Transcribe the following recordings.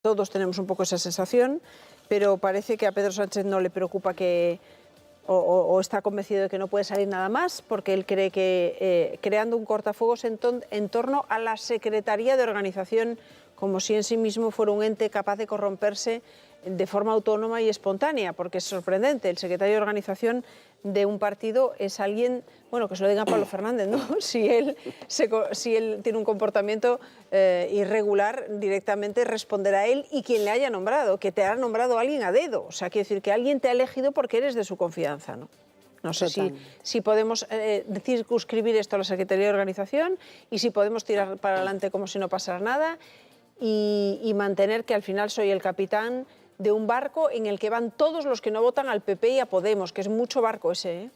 Todos tenemos un poco esa sensación, pero parece que a Pedro Sánchez no le preocupa que, o está convencido de que no puede salir nada más, porque él cree que creando un cortafuegos en torno a la Secretaría de Organización, como si en sí mismo fuera un ente capaz de corromperse de forma autónoma y espontánea, porque es sorprendente. El secretario de Organización de un partido es alguien, bueno, que se lo diga Pablo Fernández, ¿no? Si él tiene un comportamiento irregular, directamente responderá a él y quien le haya nombrado, que te ha nombrado alguien a dedo. O sea, quiere decir que alguien te ha elegido porque eres de su confianza, ¿no? No sé si podemos circunscribir esto a la Secretaría de Organización y si podemos tirar para adelante como si no pasara nada y mantener que al final soy el capitán de un barco en el que van todos los que no votan al PP y a Podemos, que es mucho barco ese, ¿eh?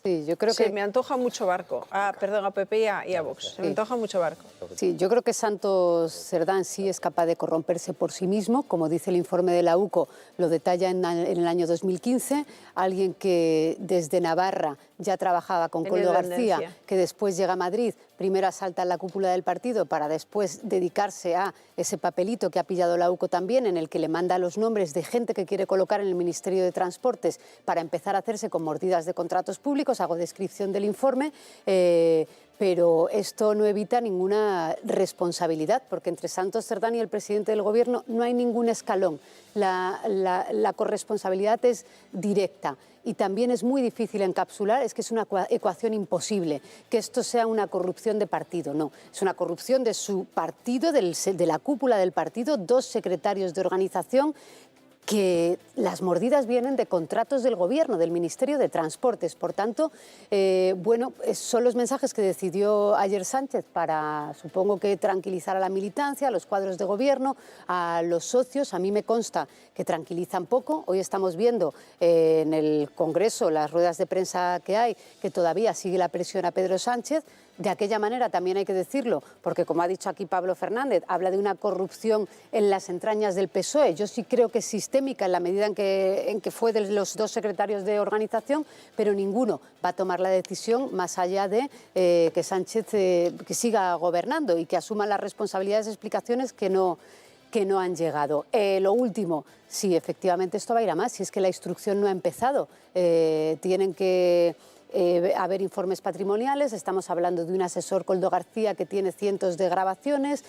Sí, yo creo Se me antoja mucho barco. Perdón, a PP y a Vox. Se me antoja mucho barco. Sí, yo creo que Santos Cerdán sí es capaz de corromperse por sí mismo, como dice el informe de la UCO, lo detalla en el año 2015, alguien que desde Navarra ya trabajaba con Koldo García, que después llega a Madrid, primero asalta la cúpula del partido para después dedicarse a ese papelito que ha pillado la UCO también, en el que le manda los nombres de gente que quiere colocar en el Ministerio de Transportes para empezar a hacerse con mordidas de contratos públicos. Hago descripción del informe, pero esto no evita ninguna responsabilidad, porque entre Santos Cerdán y el presidente del Gobierno no hay ningún escalón. La corresponsabilidad es directa. Y también es muy difícil encapsular, es que es una ecuación imposible, que esto sea una corrupción de partido, no. Es una corrupción de su partido, de la cúpula del partido, 2 secretarios de organización, que las mordidas vienen de contratos del Gobierno, del Ministerio de Transportes. Por tanto, bueno, son los mensajes que decidió ayer Sánchez para, supongo que tranquilizar a la militancia, a los cuadros de Gobierno, a los socios. A mí me consta que tranquilizan poco. Hoy estamos viendo en el Congreso las ruedas de prensa que hay, que todavía sigue la presión a Pedro Sánchez. De aquella manera también hay que decirlo, porque como ha dicho aquí Pablo Fernández, habla de una corrupción en las entrañas del PSOE. Yo sí creo que es sistémica en la medida en que fue de los 2 secretarios de organización, pero ninguno va a tomar la decisión más allá de que Sánchez que siga gobernando y que asuma las responsabilidades y explicaciones que no han llegado. Lo último, sí, efectivamente esto va a ir a más, si es que la instrucción no ha empezado. Tienen que haber informes patrimoniales, estamos hablando de un asesor, Koldo García, que tiene cientos de grabaciones.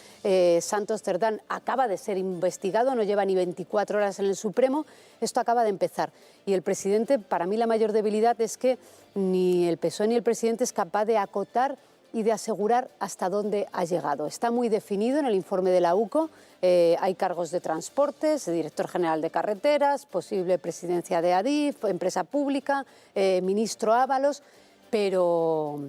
Santos Cerdán acaba de ser investigado, no lleva ni 24 horas en el Supremo, esto acaba de empezar. Y el presidente, para mí la mayor debilidad es que ni el PSOE ni el presidente es capaz de acotar y de asegurar hasta dónde ha llegado. Está muy definido en el informe de la UCO, hay cargos de transportes, director general de carreteras, posible presidencia de ADIF, empresa pública, ministro Ábalos, pero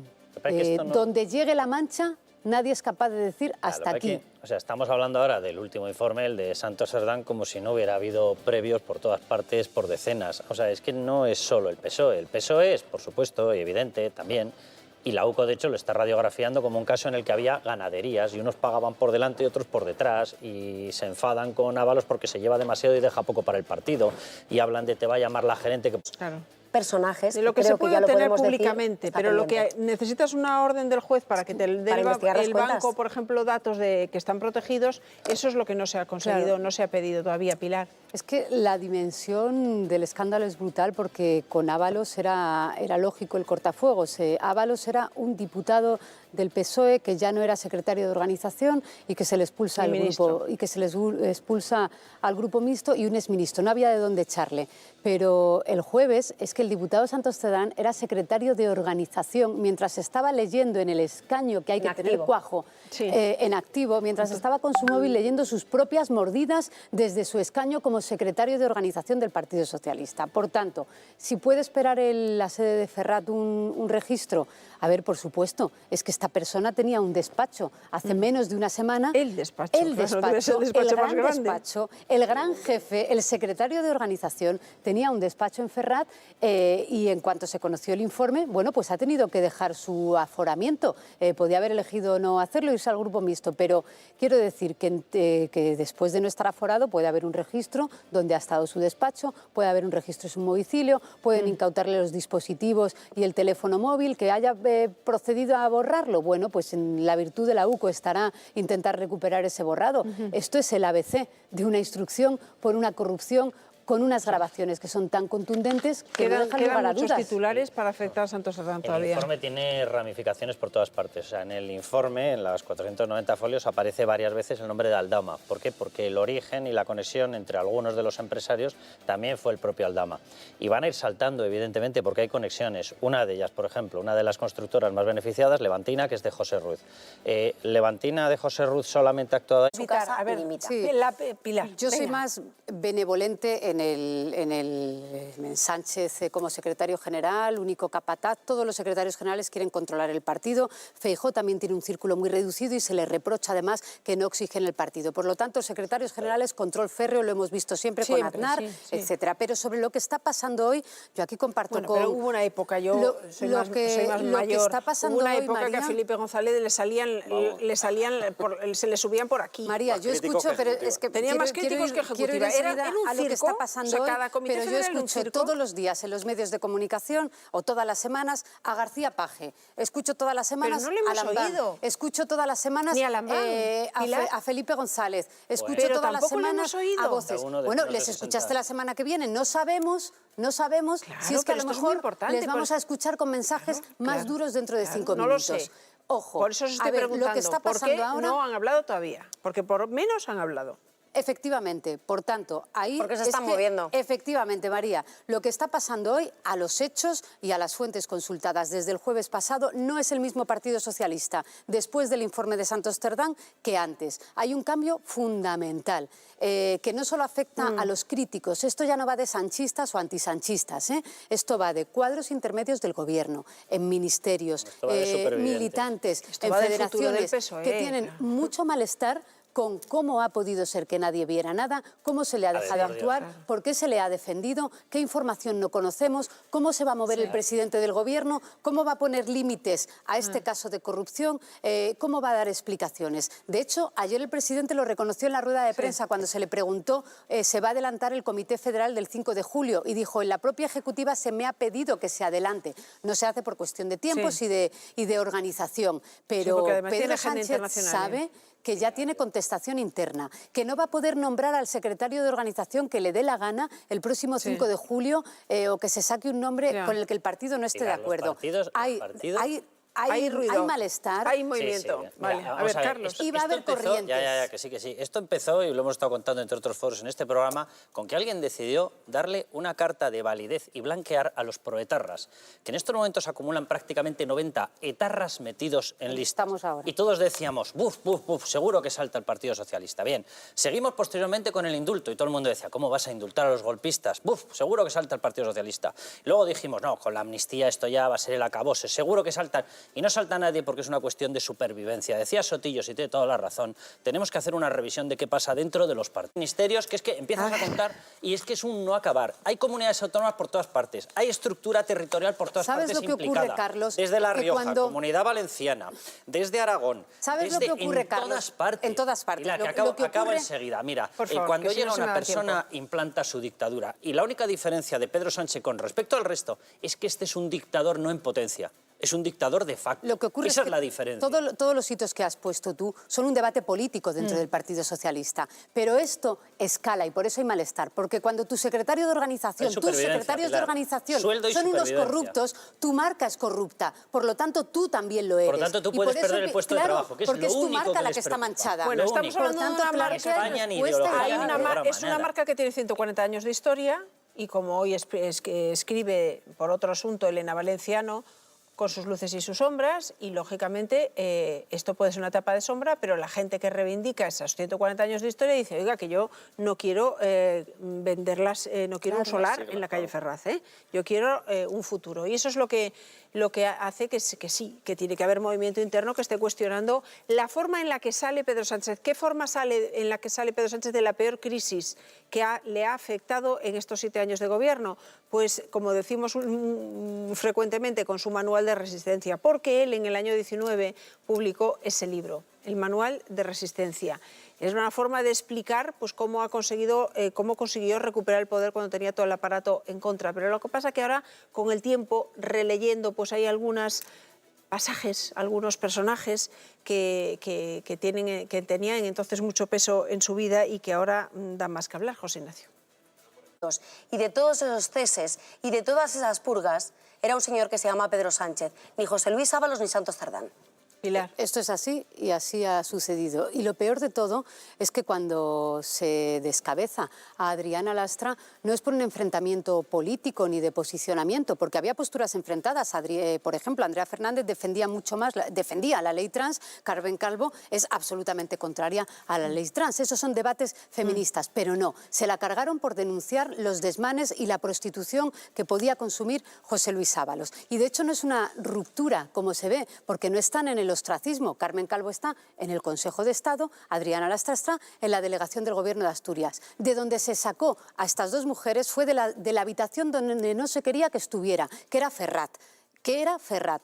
donde llegue la mancha nadie es capaz de decir hasta aquí. O sea, estamos hablando ahora del último informe, el de Santos Cerdán, como si no hubiera habido previos por todas partes, por decenas. O sea, es que no es solo el PSOE. El PSOE es, por supuesto, y evidente también. Y la UCO, de hecho, lo está radiografiando como un caso en el que había ganaderías y unos pagaban por delante y otros por detrás y se enfadan con Ábalos porque se lleva demasiado y deja poco para el partido y hablan de te va a llamar la gerente. Claro. Personajes. De lo que se puede obtener públicamente, pero lo que necesitas una orden del juez para que te dé el banco, por ejemplo, datos que están protegidos, eso es lo que no se ha conseguido, claro. No se ha pedido todavía, Pilar. Es que la dimensión del escándalo es brutal porque con Ábalos era lógico el cortafuegos. Ábalos era un diputado del PSOE que ya no era secretario de organización y que se le expulsa al grupo y que se les expulsa al grupo mixto y un exministro. No había de dónde echarle. Pero el jueves es que el diputado Santos Cerdán era secretario de organización mientras estaba leyendo en el escaño, que hay que tener cuajo, en activo, mientras estaba con su móvil leyendo sus propias mordidas desde su escaño como secretario de organización del Partido Socialista. Por tanto, si puede esperar la sede de Ferrat un registro, a ver, por supuesto, es que esta persona tenía un despacho hace menos de una semana. El despacho, el gran despacho, el gran jefe, el secretario de organización, tenía un despacho en Ferrat y en cuanto se conoció el informe, bueno, pues ha tenido que dejar su aforamiento. Podía haber elegido no hacerlo, irse al grupo mixto, pero quiero decir que después de no estar aforado puede haber un registro donde ha estado su despacho, puede haber un registro de su domicilio, pueden incautarle los dispositivos y el teléfono móvil, que haya procedido a borrarlo. borrarlo. Bueno, pues en la virtud de la UCO estará intentar recuperar ese borrado. Esto es el ABC de una instrucción por una corrupción con unas grabaciones que son tan contundentes que no dejan lugar a muchos dudas. titulares para afectar a Santos Serdán todavía. El informe tiene ramificaciones por todas partes. O sea, en el informe, en las 490 folios, aparece varias veces el nombre de Aldama. ¿Por qué? Porque el origen y la conexión entre algunos de los empresarios también fue el propio Aldama. Y van a ir saltando, evidentemente, porque hay conexiones. Una de ellas, por ejemplo, una de las constructoras más beneficiadas, Levantina, que es de José Ruz. Levantina de José Ruz solamente ha actuado... Su casa a ver, limita. Sí. Pilar. Yo soy venga. más benevolente en Sánchez como secretario general, único capataz. Todos los secretarios generales quieren controlar el partido. Feijóo también tiene un círculo muy reducido y se le reprocha además que no oxigen el partido. Por lo tanto, secretarios generales, control férreo, lo hemos visto siempre con Aznar, sí. etcétera. Pero sobre lo que está pasando hoy, yo aquí comparto Bueno, con... pero hubo una época, yo soy más mayor, está pasando hubo una hoy, época que a María, Felipe González se le subían por aquí. María, yo escucho, pero es que tenía más críticos que quiero ir ejecutiva. Era enseguida en un a lo que circo, está pasando o sea, hoy, cada comité pero yo federal era un escucho circo. todos los días en los medios de comunicación o todas las semanas a García Paje, escucho todas las semanas no le hemos a Lambán, oído. escucho todas las semanas Ni a Lambán, Pilar. a Felipe González, escucho Pero todas las tampoco le semanas hemos oído. a voces. Cada uno de Bueno, los les 60. escuchaste la semana que viene, no sabemos Claro, si es que a pero lo esto es muy mejor importante, les vamos pues. a escuchar con mensajes más Claro, duros dentro de 5 no lo minutos. sé. Ojo, Por eso os estoy a ver, preguntando, lo que está ¿por pasando qué ahora... no han hablado todavía? Porque por menos han hablado. Efectivamente, por tanto, ahí... Porque se están moviendo. Efectivamente, María, lo que está pasando hoy a los hechos y a las fuentes consultadas desde el jueves pasado no es el mismo Partido Socialista después del informe de Santos Serdán que antes. Hay un cambio fundamental que no solo afecta a los críticos, esto ya no va de sanchistas o antisanchistas, esto va de cuadros intermedios del gobierno, en ministerios, Esto va de supervivientes. militantes, Esto en va del futuro del federaciones PSOE, que tienen claro. mucho malestar con cómo ha podido ser que nadie viera nada, cómo se le ha dejado por Dios. actuar, por qué se le ha defendido, qué información no conocemos, cómo se va a mover el presidente del gobierno, cómo va a poner límites a este caso de corrupción, cómo va a dar explicaciones. De hecho, ayer el presidente lo reconoció en la rueda de prensa cuando se le preguntó se va a adelantar el Comité Federal del 5 de julio y dijo, en la propia ejecutiva se me ha pedido que se adelante. No se hace por cuestión de tiempos y de organización, pero porque además tiene Pedro agenda Sánchez internacional, sabe que ya tiene contestación interna, que no va a poder nombrar al secretario de organización que le dé la gana el próximo 5 de julio o que se saque un nombre Ya. con el que el partido no esté Pilar, de acuerdo. Hay ruido, hay malestar. hay movimiento. Sí, sí. Vale, Mira, a vamos ver, Carlos. Esto, Y va a esto haber empezó, corrientes. Ya, que sí, que sí. Esto empezó, y lo hemos estado contando entre otros foros en este programa, con que alguien decidió darle una carta de validez y blanquear a los proetarras, que en estos momentos acumulan prácticamente 90 etarras metidos en listas. Estamos ahora. Y todos decíamos, buf, seguro que salta el Partido Socialista. Bien, seguimos posteriormente con el indulto y todo el mundo decía, ¿cómo vas a indultar a los golpistas? Buf, seguro que salta el Partido Socialista. Luego dijimos, no, con la amnistía esto ya va a ser el acabose, seguro que saltan. Y no salta nadie porque es una cuestión de supervivencia. Decía Sotillo, y tiene toda la razón, tenemos que hacer una revisión de qué pasa dentro de los ministerios, que es que empiezas a contar y es que es un no acabar. Hay comunidades autónomas por todas partes, hay estructura territorial por todas ¿Sabes partes lo que ocurre, implicada. Carlos? Desde La Que Rioja, cuando- Comunidad Valenciana, desde Aragón, ¿Sabes lo desde que ocurre, en Carlos? todas partes. En todas partes. Pilar, Lo que acabo ocurre- enseguida. Mira, Por favor, cuando que si no llega se me una da persona implanta su dictadura y la única diferencia de Pedro Sánchez con respecto al resto es que este es un dictador no en potencia. Es un dictador de facto. Lo que ocurre Esa es es que la diferencia. todos los hitos que has puesto tú son un debate político dentro del Partido Socialista. Pero esto escala y por eso hay malestar. Porque cuando tu secretario de organización, Hay tus supervivencia, secretarios de Pilar. organización Sueldo y son unos supervivencia. corruptos, tu marca es corrupta. Por lo tanto, tú también lo eres. Por lo tanto, tú Y puedes por eso perder el puesto de claro, trabajo, que es porque lo es tu único marca que la les que está preocupa. manchada. Bueno, Lo estamos único. hablando Por de tanto, una claro marca, que hay España ni respuesta. ideología Hay ni una programa, es una nada. marca que tiene 140 años de historia y como hoy que escribe por otro asunto Elena Valenciano, con sus luces y sus sombras, y lógicamente esto puede ser una etapa de sombra, pero la gente que reivindica esos 140 años de historia dice, oiga, que yo no quiero venderlas, no quiero un solar en la calle Ferraz, yo quiero un futuro. Y eso es lo que hace que sí, que tiene que haber movimiento interno que esté cuestionando la forma en la que sale Pedro Sánchez. ¿Qué forma sale en la que sale Pedro Sánchez de la peor crisis que le ha afectado en estos 7 años de gobierno? Pues, como decimos frecuentemente, con su manual de resistencia, porque él en el año 19 publicó ese libro, el Manual de Resistencia. Es una forma de explicar pues, cómo consiguió recuperar el poder cuando tenía todo el aparato en contra. Pero lo que pasa es que ahora, con el tiempo, releyendo, pues hay algunas pasajes, algunos personajes que tenían entonces mucho peso en su vida y que ahora dan más que hablar, José Ignacio. Y de todos esos ceses y de todas esas purgas era un señor que se llama Pedro Sánchez, ni José Luis Ábalos ni Santos Cerdán. Pilar. Esto es así y así ha sucedido. Y lo peor de todo es que cuando se descabeza a Adriana Lastra no es por un enfrentamiento político ni de posicionamiento, porque había posturas enfrentadas. Por ejemplo, Andrea Fernández defendía la ley trans, Carmen Calvo es absolutamente contraria a la ley trans. Esos son debates feministas, pero no. Se la cargaron por denunciar los desmanes y la prostitución que podía consumir José Luis Ábalos. Y de hecho no es una ruptura, como se ve, porque no están en el ostracismo. Carmen Calvo está en el Consejo de Estado, Adriana Lastra está en la delegación del Gobierno de Asturias. De donde se sacó a estas dos mujeres fue de la habitación donde no se quería que estuviera, que era Ferrat.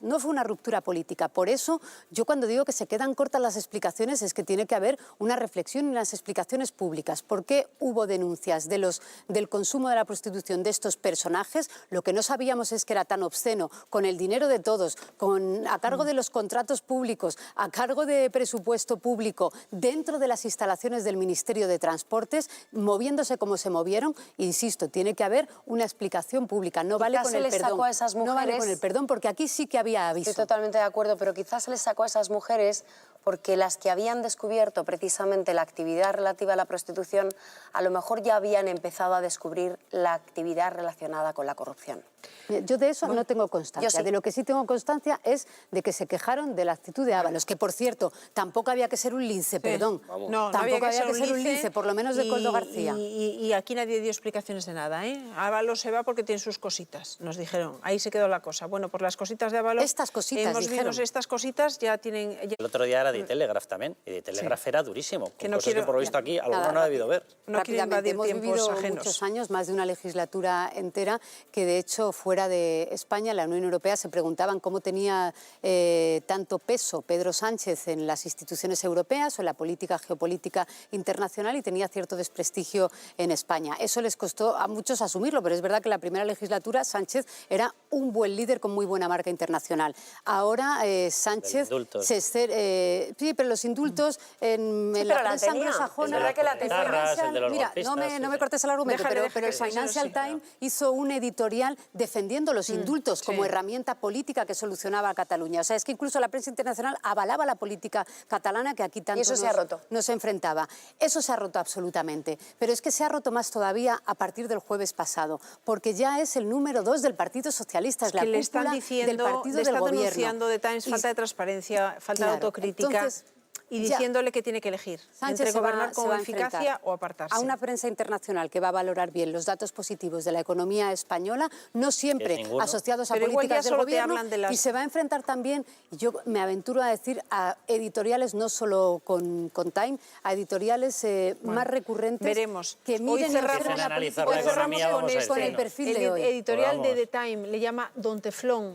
No fue una ruptura política. Por eso, yo cuando digo que se quedan cortas las explicaciones es que tiene que haber una reflexión y unas explicaciones públicas. ¿Por qué hubo denuncias del consumo de la prostitución de estos personajes? Lo que no sabíamos es que era tan obsceno, con el dinero de todos, a cargo de los contratos públicos, a cargo de presupuesto público, dentro de las instalaciones del Ministerio de Transportes, moviéndose como se movieron. Insisto, tiene que haber una explicación pública. No vale con el perdón. No vale con el perdón, porque aquí sí que había aviso. Estoy totalmente de acuerdo, pero quizás se les sacó a esas mujeres porque las que habían descubierto precisamente la actividad relativa a la prostitución, a lo mejor ya habían empezado a descubrir la actividad relacionada con la corrupción. Yo de eso no tengo constancia. Yo sí. De lo que sí tengo constancia es de que se quejaron de la actitud de Ábalos, que por cierto, tampoco había que ser un lince, perdón. No Tampoco había que ser un lince, por lo menos de Coldo García. Y aquí nadie dio explicaciones de nada, ¿eh? Ábalos se va porque tiene sus cositas, nos dijeron. Ahí se quedó la cosa. Bueno, por las cositas de Ábalos... Estas cositas, dijeron. Estas cositas ya tienen... El otro día era de Telegraph también, y de Telegraph era durísimo, con no cosas que por lo visto aquí alguno no ha debido ver. No quiero invadir hemos tiempos vivido ajenos. muchos años, más de una legislatura entera, que de hecho fuera de España, la Unión Europea, se preguntaban cómo tenía tanto peso Pedro Sánchez en las instituciones europeas o en la política geopolítica internacional, y tenía cierto desprestigio en España. Eso les costó a muchos asumirlo, pero es verdad que en la primera legislatura Sánchez era un buen líder con muy buena marca internacional. Ahora Sánchez sí, pero los indultos en la prensa anglosajona... Es verdad que la tenía. Mira, no me cortes el argumento, pero el Financial Times hizo un editorial defendiendo los indultos como herramienta política que solucionaba a Cataluña. O sea, es que incluso la prensa internacional avalaba la política catalana que aquí tanto nos enfrentaba. Eso se ha roto absolutamente. Pero es que se ha roto más todavía a partir del jueves pasado, porque ya es el número 2 del Partido Socialista, es la cúpula del partido del gobierno. Denunciando de Times falta de transparencia, falta de autocrítica. Entonces, y diciéndole que tiene que elegir entre gobernar con eficacia o apartarse. A una prensa internacional que va a valorar bien los datos positivos de la economía española, no siempre asociados a políticas del gobierno, y se va a enfrentar también, yo me aventuro a decir, a editoriales no solo con Time, a editoriales más recurrentes. Veremos. Que miren y analizar la economía, con el perfil de hoy. El editorial de The Time le llama Don Teflón